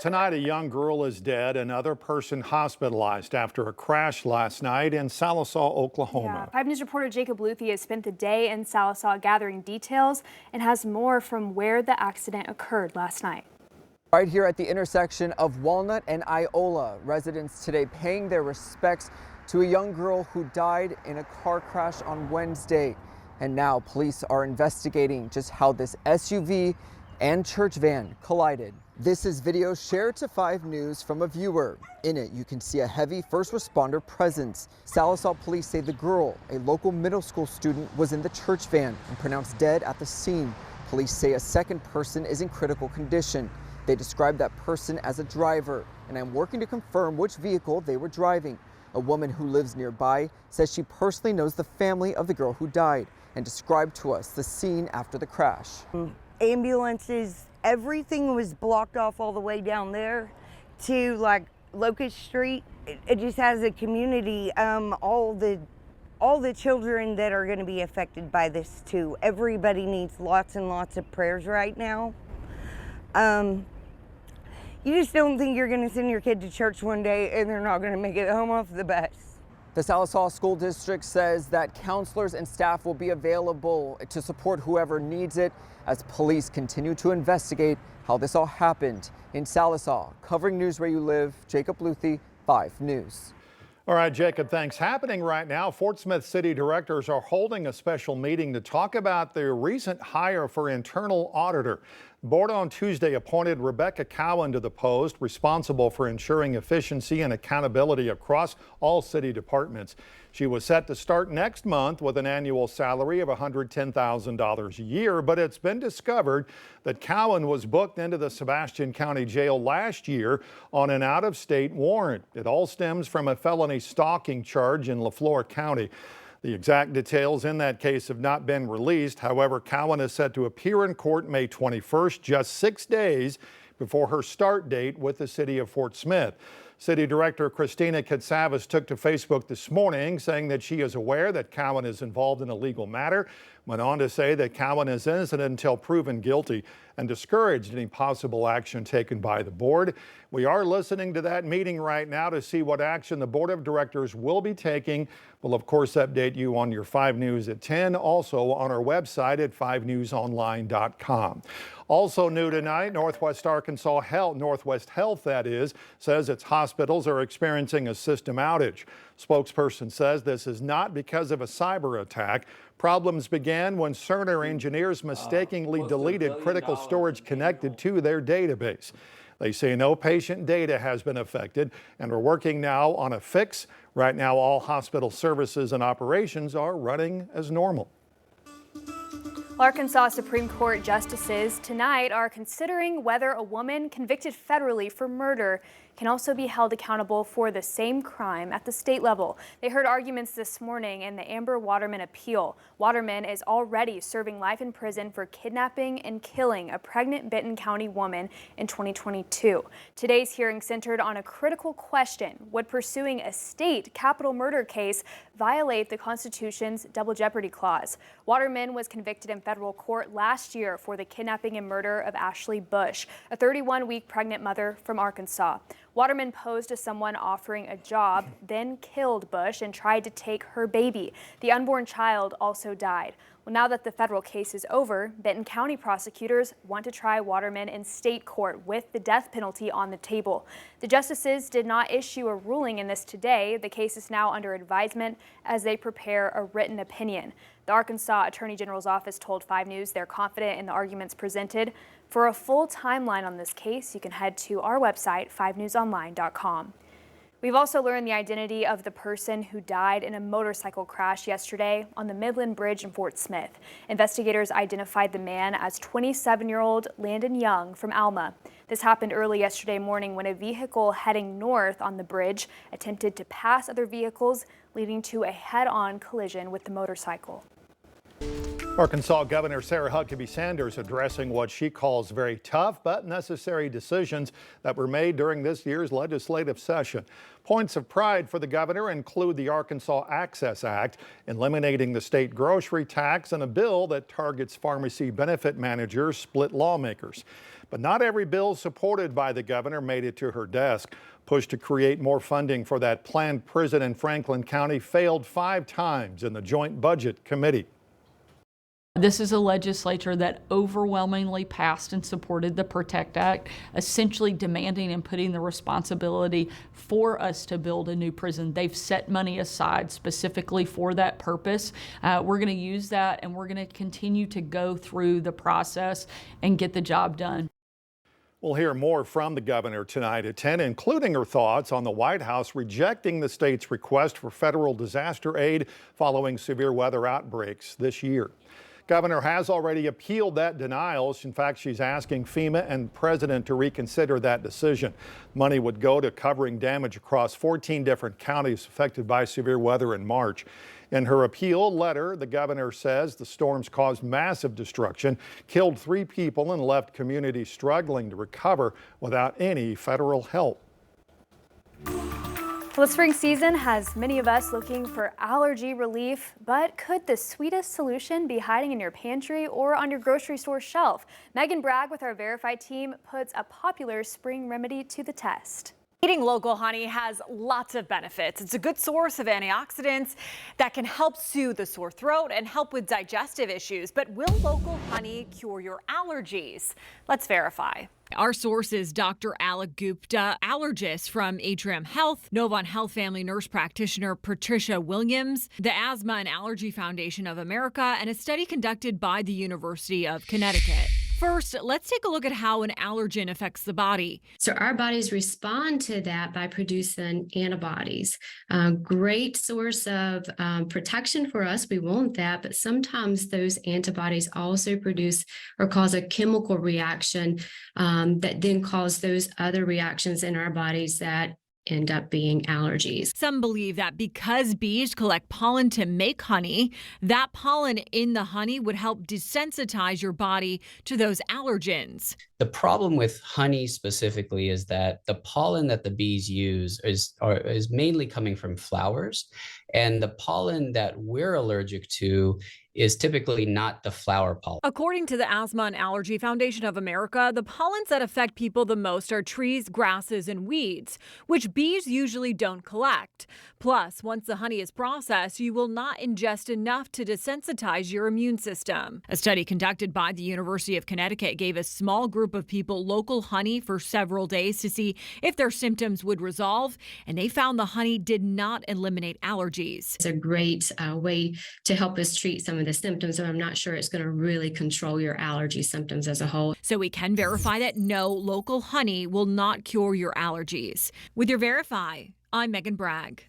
Tonight, a young girl is dead, another person hospitalized after a crash last night in Sallisaw, Oklahoma. 5 News reporter Jacob Luthi has spent the day in Sallisaw gathering details and has more from where the accident occurred last night. Right here at the intersection of Walnut and Iola, residents today paying their respects to a young girl who died in a car crash on Wednesday. And now police are investigating just how this SUV and church van collided. This is video shared to 5 News from a viewer. In it, you can see a heavy first responder presence. Sallisaw police say the girl, a local middle school student, was in the church van and pronounced dead at the scene. Police say a second person is in critical condition. They describe that person as a driver, and I'm working to confirm which vehicle they were driving. A woman who lives nearby says she personally knows the family of the girl who died and described to us the scene after the crash. Ambulances, everything was blocked off all the way down there to like Locust Street. It just has a community, all the children that are going to be affected by this too. Everybody needs lots and lots of prayers right now. You just don't think you're going to send your kid to church one day and they're not going to make it home off the bus. The Sallisaw School District says that counselors and staff will be available to support whoever needs it as police continue to investigate how this all happened. In Sallisaw, covering news where you live, Jacob Luthi, 5 News. All right, Jacob, thanks. Happening right now, Fort Smith City directors are holding a special meeting to talk about their recent hire for internal auditor. The board on Tuesday appointed Rebecca Cowan to the post, responsible for ensuring efficiency and accountability across all city departments. She was set to start next month with an annual salary of $110,000 a year, but it's been discovered that Cowan was booked into the Sebastian County Jail last year on an out-of-state warrant. It all stems from a felony stalking charge in Lafleur County. The exact details in that case have not been released. However, Cowan is set to appear in court May 21st, just 6 days before her start date with the city of Fort Smith. City Director Christina Katsavas took to Facebook this morning saying that she is aware that Cowan is involved in a legal matter, went on to say that Cowan is innocent until proven guilty and discouraged any possible action taken by the board. We are listening to that meeting right now to see what action the board of directors will be taking. We'll of course update you on your 5 News at 10, also on our website at 5newsonline.com. Also new tonight, Northwest Arkansas Health, Northwest Health that is, says its hospitals are experiencing a system outage. Spokesperson says this is not because of a cyber attack. Problems began when Cerner engineers mistakenly deleted critical storage connected to their database. They say no patient data has been affected and are working now on a fix. Right now, all hospital services and operations are running as normal. Arkansas Supreme Court justices tonight are considering whether a woman convicted federally for murder can also be held accountable for the same crime at the state level. They heard arguments this morning in the Amber Waterman appeal. Waterman is already serving life in prison for kidnapping and killing a pregnant Benton County woman in 2022. Today's hearing centered on a critical question: would pursuing a state capital murder case violate the Constitution's double jeopardy clause? Waterman was convicted in federal court last year for the kidnapping and murder of Ashley Bush, a 31-week pregnant mother from Arkansas. Waterman posed as someone offering a job, then killed Bush and tried to take her baby. The unborn child also died. Well, now that the federal case is over, Benton County prosecutors want to try Waterman in state court with the death penalty on the table. The justices did not issue a ruling in this today. The case is now under advisement as they prepare a written opinion. The Arkansas Attorney General's office told 5 News they're confident in the arguments presented. For a full timeline on this case, you can head to our website, 5newsonline.com. We've also learned the identity of the person who died in a motorcycle crash yesterday on the Midland Bridge in Fort Smith. Investigators identified the man as 27-year-old Landon Young from Alma. This happened early yesterday morning when a vehicle heading north on the bridge attempted to pass other vehicles, leading to a head-on collision with the motorcycle. Arkansas Governor Sarah Huckabee Sanders addressing what she calls very tough but necessary decisions that were made during this year's legislative session. Points of pride for the governor include the Arkansas Access Act, eliminating the state grocery tax, and a bill that targets pharmacy benefit managers, split lawmakers. But not every bill supported by the governor made it to her desk. Push to create more funding for that planned prison in Franklin County failed 5 times in the Joint Budget Committee. This is a legislature that overwhelmingly passed and supported the PROTECT Act, essentially demanding and putting the responsibility for us to build a new prison. They've set money aside specifically for that purpose. We're going to use that, and we're going to continue to go through the process and get the job done. We'll hear more from the governor tonight at 10, including her thoughts on the White House rejecting the state's request for federal disaster aid following severe weather outbreaks this year. Governor has already appealed that denial. In fact, she's asking FEMA and the president to reconsider that decision. Money would go to covering damage across 14 different counties affected by severe weather in March. In her appeal letter, the governor says the storms caused massive destruction, killed 3 people, and left communities struggling to recover without any federal help. Well, the spring season has many of us looking for allergy relief, but could the sweetest solution be hiding in your pantry or on your grocery store shelf? Megan Bragg with our Verified team puts a popular spring remedy to the test. Eating local honey has lots of benefits. It's a good source of antioxidants that can help soothe the sore throat and help with digestive issues. But will local honey cure your allergies? Let's verify. Our source is Dr. Alec Gupta, allergist from Atrium Health, Novant Health family nurse practitioner Patricia Williams, the Asthma and Allergy Foundation of America, and a study conducted by the University of Connecticut. First, let's take a look at how an allergen affects the body. So our bodies respond to that by producing antibodies. Great source of protection for us. We want that, but sometimes those antibodies also produce or cause a chemical reaction that then cause those other reactions in our bodies that end up being allergies. Some believe that because bees collect pollen to make honey, that pollen in the honey would help desensitize your body to those allergens. The problem with honey specifically is that the pollen that the bees use is mainly coming from flowers, and the pollen that we're allergic to is typically not the flower pollen. According to the Asthma and Allergy Foundation of America, the pollens that affect people the most are trees, grasses, and weeds, which bees usually don't collect. Plus, once the honey is processed, you will not ingest enough to desensitize your immune system. A study conducted by the University of Connecticut gave a small group of people local honey for several days to see if their symptoms would resolve, and they found the honey did not eliminate allergies. It's a great way to help us treat some of the symptoms, but I'm not sure it's going to really control your allergy symptoms as a whole. So we can verify that no, local honey will not cure your allergies. With your Verify, I'm Megan Bragg.